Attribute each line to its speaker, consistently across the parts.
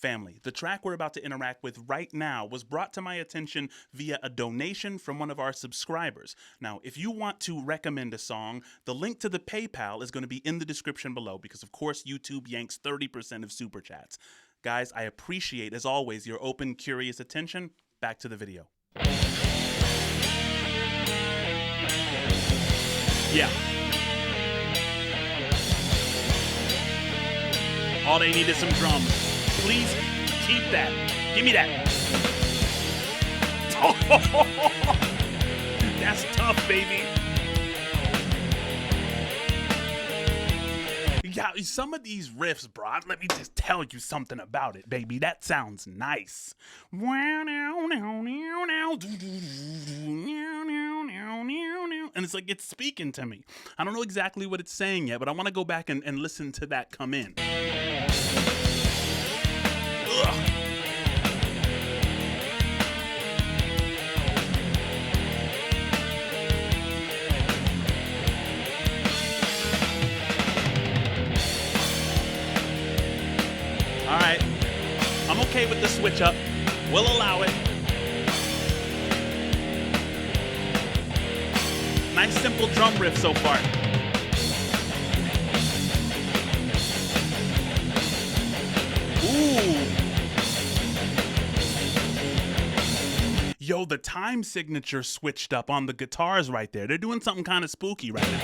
Speaker 1: Family, the track we're about to interact with right now was brought to my attention via a donation from one of our subscribers. Now, if you want to recommend a song, the link to the PayPal is going to be in the description below because, of course, YouTube yanks 30% of super chats. Guys, I appreciate, as always, your open, curious attention. Back to the video. Yeah. All they need is some drums. Please keep that. Give me that. That's tough, baby. Yeah, some of these riffs, bro, let me just tell you something about it, baby. That sounds nice. And it's like it's speaking to me. I don't know exactly what it's saying yet, but I want to go back and listen to that come in. Ugh. All right, I'm okay with the switch up. We'll allow it. Nice simple drum riff so far. Ooh. Yo, the time signature switched up on the guitars right there. They're doing something kind of spooky right now.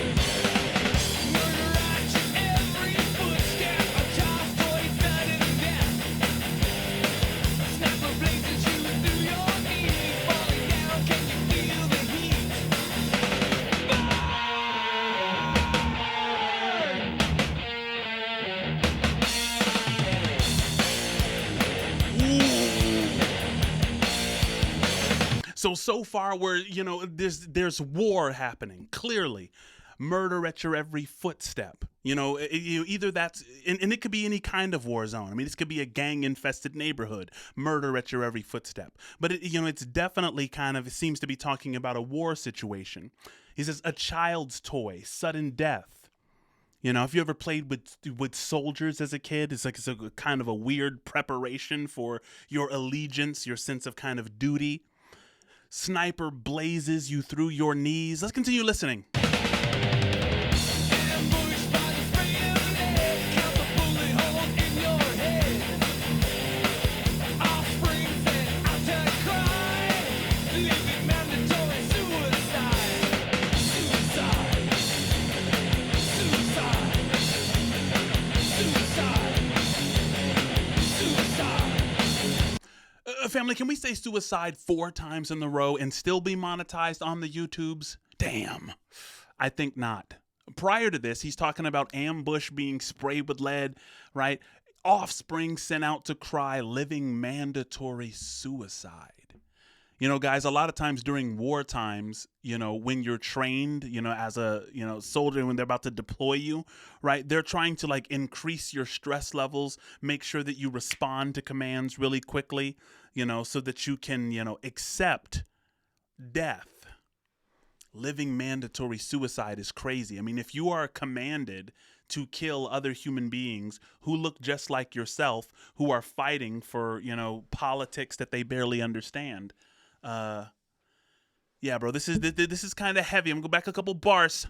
Speaker 1: So far we're, there's war happening, clearly. Murder at your every footstep. Either that's, and it could be any kind of war zone. I mean, this could be a gang-infested neighborhood. Murder at your every footstep. But, it's definitely it seems to be talking about a war situation. He says, a child's toy, sudden death. If you ever played with soldiers as a kid, it's a kind of a weird preparation for your allegiance, your sense of kind of duty. Sniper blazes you through your knees. Let's continue listening. Family, can we say suicide 4 times in a row and still be monetized on the YouTubes? Damn. I think not. Prior to this, he's talking about ambush being sprayed with lead, right? Offspring sent out to cry, living mandatory suicide. Guys, a lot of times during war times, when you're trained, as a, soldier, when they're about to deploy you, right, they're trying to increase your stress levels, make sure that you respond to commands really quickly, so that you can, accept death. Living mandatory suicide is crazy. I mean, if you are commanded to kill other human beings who look just like yourself, who are fighting for, politics that they barely understand, yeah, bro, this is kind of heavy. I'm gonna go back a couple bars.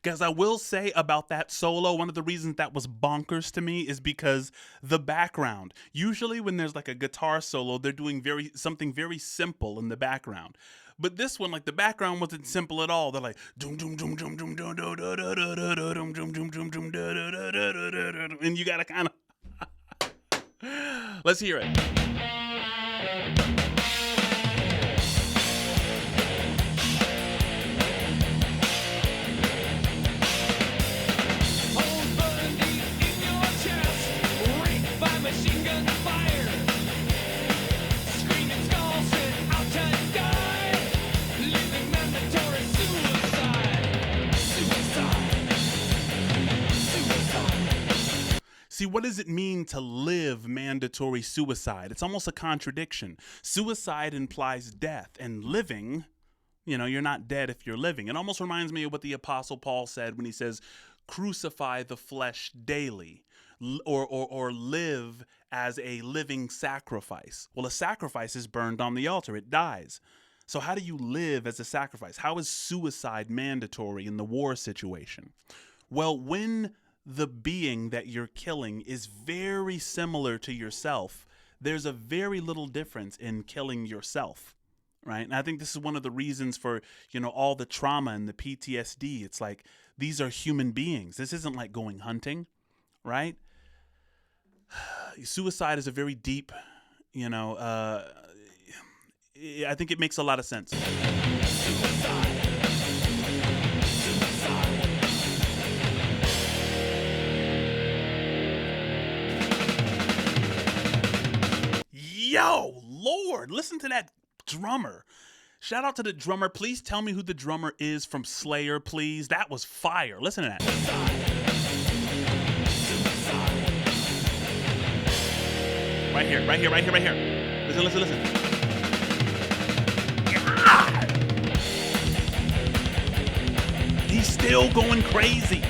Speaker 1: Guys, I will say about that solo, one of the reasons that was bonkers to me is because the background. Usually when there's like a guitar solo, they're doing something very simple in the background. But this one, like the background wasn't simple at all. They're like doom doom doom doom doom doom doom doom doom doom doom doom doom doom, and you gotta kind of Let's hear it. See, what does it mean to live mandatory suicide? It's almost a contradiction. Suicide implies death, and living, you're not dead if you're living. It almost reminds me of what the Apostle Paul said when he says, crucify the flesh daily, or live as a living sacrifice. Well, a sacrifice is burned on the altar. It dies. So how do you live as a sacrifice? How is suicide mandatory in the war situation? Well, when the being that you're killing is very similar to yourself, there's a very little difference in killing yourself, right? And I think this is one of the reasons for, all the trauma and the PTSD. It's like, these are human beings. This isn't like going hunting, right? Suicide is a very deep, I think it makes a lot of sense. Suicide. Yo, Lord, listen to that drummer. Shout out to the drummer. Please tell me who the drummer is from Slayer, please. That was fire. Listen to that. Right here. Listen. God! He's still going crazy.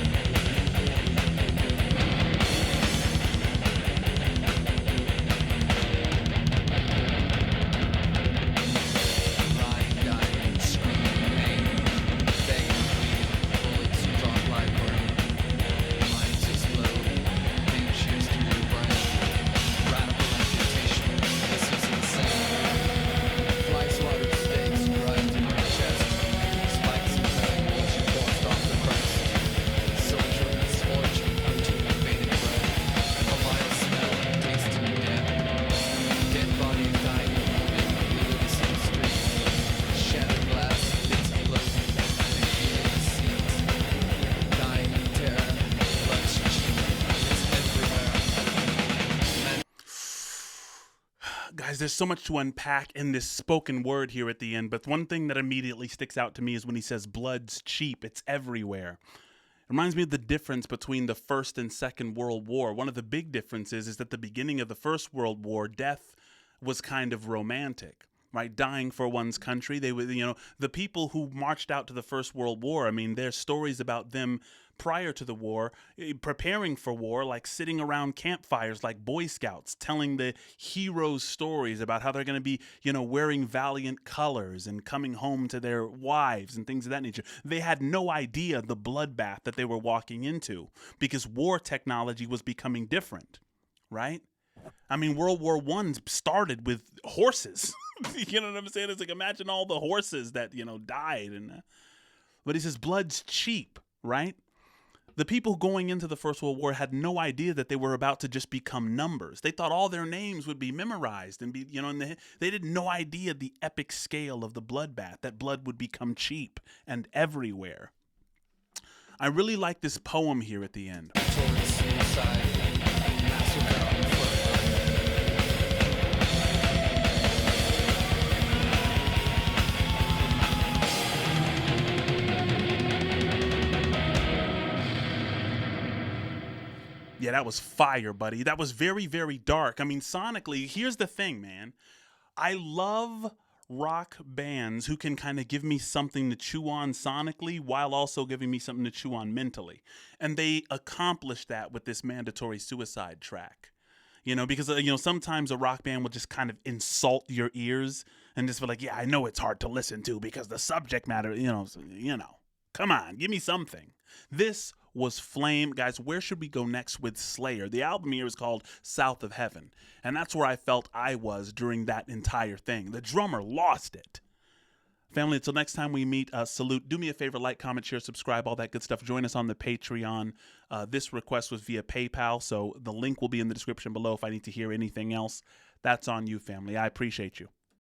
Speaker 1: Guys, there's so much to unpack in this spoken word here at the end, but one thing that immediately sticks out to me is when he says blood's cheap, it's everywhere. It reminds me of the difference between the First and Second World War. One of the big differences is that the beginning of the First World War, death was kind of romantic, right? Dying for one's country. They were, the people who marched out to the First World War, I mean, there's stories about them prior to the war, preparing for war, like sitting around campfires like Boy Scouts, telling the heroes' stories about how they're going to be, wearing valiant colors and coming home to their wives and things of that nature. They had no idea the bloodbath that they were walking into because war technology was becoming different, right? I mean, World War I started with horses. You know what I'm saying? It's like, imagine all the horses that, died. But he says blood's cheap, right? The people going into the First World War had no idea that they were about to just become numbers. They thought all their names would be memorized and be, and they had no idea the epic scale of the bloodbath, that blood would become cheap and everywhere. I really like this poem here at the end. Yeah, that was fire, buddy. That was very, very dark. I mean, sonically, here's the thing, man. I love rock bands who can kind of give me something to chew on sonically while also giving me something to chew on mentally. And they accomplished that with this Mandatory Suicide track. Because, sometimes a rock band will just kind of insult your ears and just be like, yeah, I know it's hard to listen to because the subject matter, come on, give me something. This was flame. Guys, where should we go next with Slayer? The album here is called South of Heaven, and that's where I felt I was during that entire thing. The drummer lost it. Family, until next time we meet, salute. Do me a favor, like, comment, share, subscribe, all that good stuff. Join us on the Patreon. This request was via PayPal, so the link will be in the description below if I need to hear anything else. That's on you, family. I appreciate you.